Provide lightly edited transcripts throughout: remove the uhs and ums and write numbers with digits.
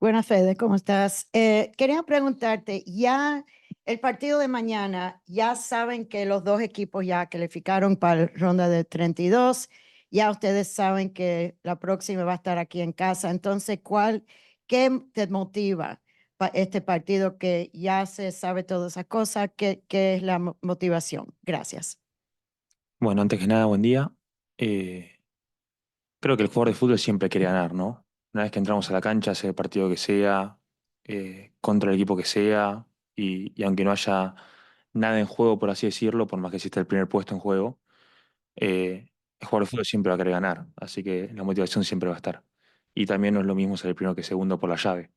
Buenas, Fede, ¿cómo estás? Quería preguntarte, ya el partido de mañana, ya saben que los dos equipos ya calificaron para la ronda de 32, ya ustedes saben que la próxima va a estar aquí en casa, entonces, ¿qué te motiva para este partido que ya se sabe todas esas cosas? ¿Qué es la motivación? Gracias. Bueno, antes que nada, buen día. Eh, Creo que el jugador de fútbol siempre quiere ganar, ¿no? Una vez que entramos a la cancha, sea el partido que sea, contra el equipo que sea, y aunque no haya nada en juego, por así decirlo, por más que exista el primer puesto en juego, el jugador de fútbol siempre va a querer ganar, así que la motivación siempre va a estar. Y también no es lo mismo ser el primero que segundo por la llave.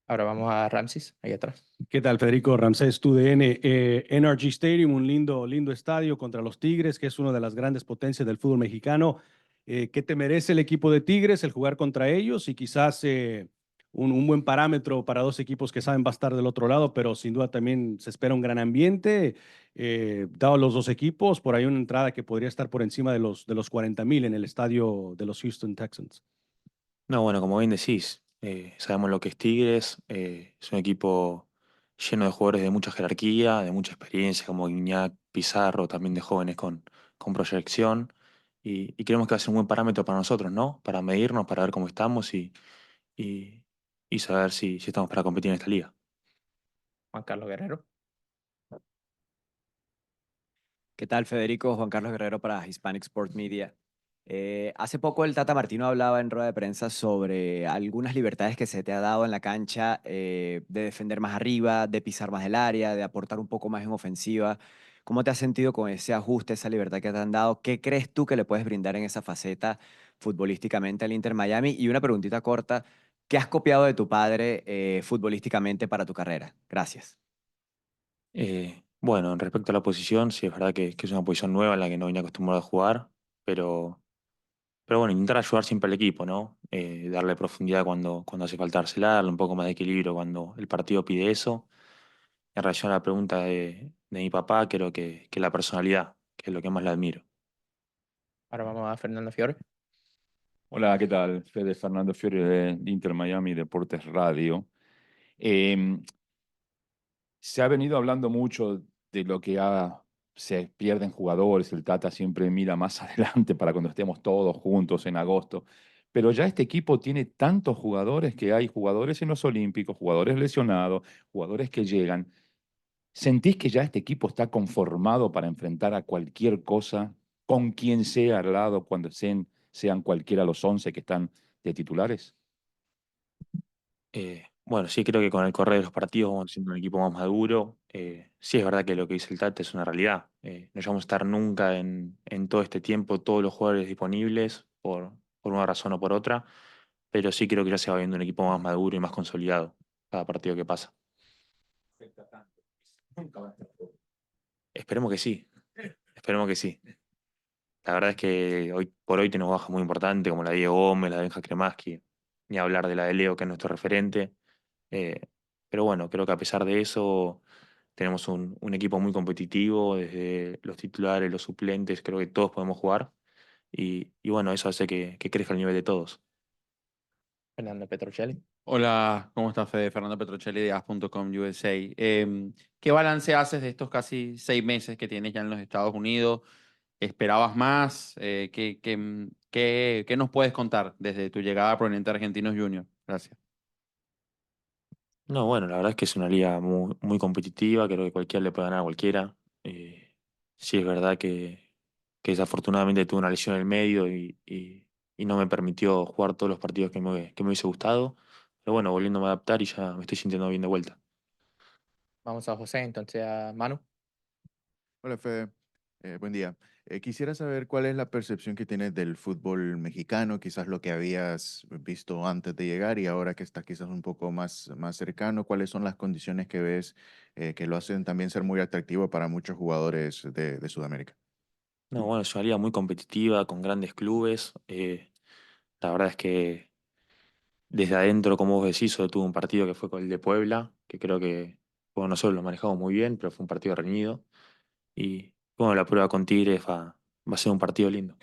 Ahora vamos a Ramses, ahí atrás. ¿Qué tal, Federico? Ramsés TUDN. NRG Stadium, un lindo estadio contra los Tigres, que es una de las grandes potencias del fútbol mexicano. ¿Qué te merece el equipo de Tigres, el jugar contra ellos? Y quizás un buen parámetro para dos equipos que saben va a estar del otro lado, pero sin duda también se espera un gran ambiente. Dado los dos equipos, por ahí una entrada que podría estar por encima de los 40,000 en el estadio de los Houston Texans. No, bueno, como bien decís, sabemos lo que es Tigres, es un equipo lleno de jugadores de mucha jerarquía, de mucha experiencia, como Guiñac, Pizarro, también de jóvenes con proyección, y creemos que va a ser un buen parámetro para nosotros, ¿no? Para medirnos, para ver cómo estamos y, y saber si estamos para competir en esta liga. Juan Carlos Guerrero. ¿Qué tal, Federico? Juan Carlos Guerrero para Hispanic Sport Media. Hace poco el Tata Martino hablaba en rueda de prensa sobre algunas libertades que se te ha dado en la cancha, de defender más arriba, de pisar más el área, de aportar un poco más en ofensiva. ¿Cómo te has sentido con ese ajuste, esa libertad que te han dado? ¿Qué crees tú que le puedes brindar en esa faceta futbolísticamente al Inter Miami? Y una preguntita corta, ¿qué has copiado de tu padre futbolísticamente para tu carrera? Gracias. Bueno, en respecto a la posición, sí es verdad que es una posición nueva en la que no venía acostumbrado a jugar, pero... Pero bueno, intentar ayudar siempre al equipo, ¿no? Darle profundidad cuando hace falta dársela, darle un poco más de equilibrio cuando el partido pide eso. En relación a la pregunta de mi papá, creo que la personalidad, que es lo que más le admiro. Ahora vamos a Fernando Fiore. Hola, ¿qué tal? Fede Fernando Fiori de Inter Miami Deportes Radio. Eh, Se ha venido hablando mucho de se pierden jugadores, el Tata siempre mira más adelante para cuando estemos todos juntos en agosto, pero ya este equipo tiene tantos jugadores que hay jugadores en los Olímpicos, jugadores lesionados, jugadores que llegan. ¿Sentís que ya este equipo está conformado para enfrentar a cualquier cosa, con quien sea al lado, cuando sean cualquiera los 11 que están de titulares? Bueno, sí, creo que con el correr de los partidos vamos siendo un equipo más maduro. Sí, es verdad que lo que dice el Tata es una realidad. No vamos a estar nunca en todo este tiempo todos los jugadores disponibles por una razón o por otra, pero sí creo que ya se va viendo un equipo más maduro y más consolidado cada partido que pasa. Esperemos que sí, esperemos que sí. La verdad es que hoy por hoy tenemos bajas muy importantes como la de Diego Gómez, la de Benja Cremaschi, ni hablar de la de Leo, que es nuestro referente. Eh, pero bueno, creo que a pesar de eso tenemos un equipo muy competitivo, desde los titulares, los suplentes, creo que todos podemos jugar. Y bueno, eso hace que crezca el nivel de todos. Fernando Petrocelli. Hola, ¿cómo estás, Fede? Fernando Petrocelli de As.com USA. ¿Qué balance haces de estos casi 6 meses que tienes ya en los Estados Unidos? ¿Esperabas más? ¿Qué nos puedes contar desde tu llegada a Proveniente Argentinos Junior? Gracias. No, bueno, la verdad es que es una liga muy, muy competitiva, creo que cualquiera le puede ganar a cualquiera. Sí es verdad que desafortunadamente tuve una lesión en el medio y no me permitió jugar todos los partidos que me hubiese gustado. Pero bueno, volviéndome a adaptar y ya me estoy sintiendo bien de vuelta. Vamos a José, entonces a Manu. Hola Fede, buen día. Quisiera saber cuál es la percepción que tienes del fútbol mexicano, quizás lo que habías visto antes de llegar y ahora que está quizás un poco más cercano, cuáles son las condiciones que ves que lo hacen también ser muy atractivo para muchos jugadores de Sudamérica. No, bueno, es una liga muy competitiva, con grandes clubes. La verdad es que desde adentro, como vos decís, solo tuve un partido que fue con el de Puebla, que creo que bueno, nosotros lo manejamos muy bien, pero fue un partido reñido. Y bueno, la prueba con Tigres va a ser un partido lindo.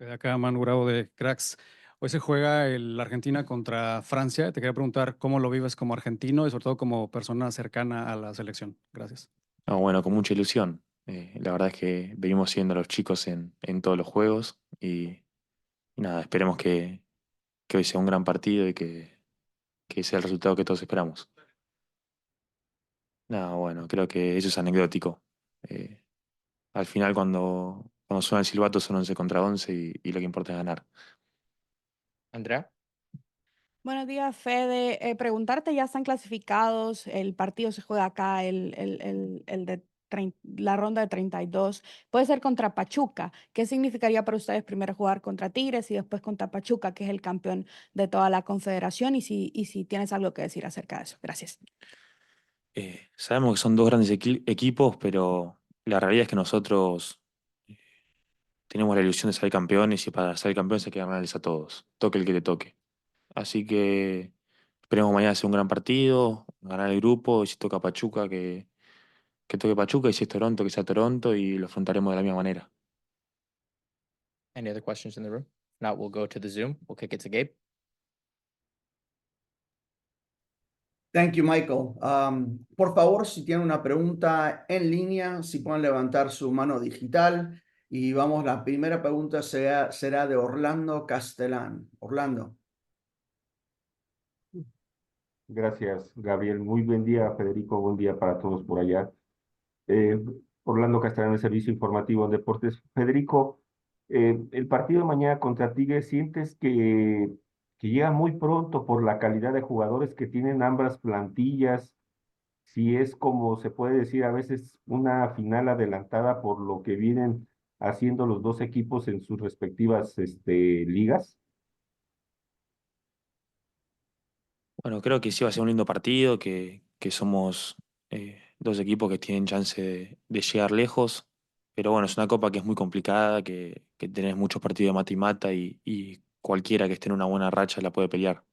De acá, Manu Bravo de Cracks. Hoy se juega la Argentina contra Francia. Te quería preguntar cómo lo vives como argentino y sobre todo como persona cercana a la selección. Gracias. No, bueno, con mucha ilusión. La verdad es que venimos siendo los chicos en todos los juegos y nada, esperemos que hoy sea un gran partido y que sea el resultado que todos esperamos. No, bueno, creo que eso es anecdótico. Eh, Al final, cuando suena el silbato, son 11 contra 11 y lo que importa es ganar. Andrea. Buenos días, Fede. Preguntarte, ya están clasificados, el partido se juega acá, el de la ronda de 32. Puede ser contra Pachuca. ¿Qué significaría para ustedes primero jugar contra Tigres y después contra Pachuca, que es el campeón de toda la confederación? Y si tienes algo que decir acerca de eso. Gracias. Sabemos que son dos grandes equipos, pero la realidad es que nosotros tenemos la ilusión de ser campeones y para ser campeones hay que ganarles a todos, toque el que te toque. Así que esperemos mañana hacer un gran partido, ganar el grupo y si toca Pachuca, que toque Pachuca y si es Toronto, que sea Toronto y lo afrontaremos de la misma manera. Any other questions in the room? If not, we'll go to the Zoom. We'll kick it to Gabe. Thank you, Michael. Por favor, si tienen una pregunta en línea, si pueden levantar su mano digital. Y vamos, la primera pregunta será de Orlando Castellán. Orlando. Gracias, Gabriel. Muy buen día, Federico. Buen día para todos por allá. Orlando Castellán, el Servicio Informativo en Deportes. Federico, el partido de mañana contra Tigres, ¿sientes que llega muy pronto por la calidad de jugadores que tienen ambas plantillas? Si es como se puede decir a veces una final adelantada por lo que vienen haciendo los dos equipos en sus respectivas ligas. Bueno, creo que sí va a ser un lindo partido, que somos dos equipos que tienen chance de llegar lejos, pero bueno, es una copa que es muy complicada, que tenés muchos partidos de mata y mata y cualquiera que esté en una buena racha la puede pelear.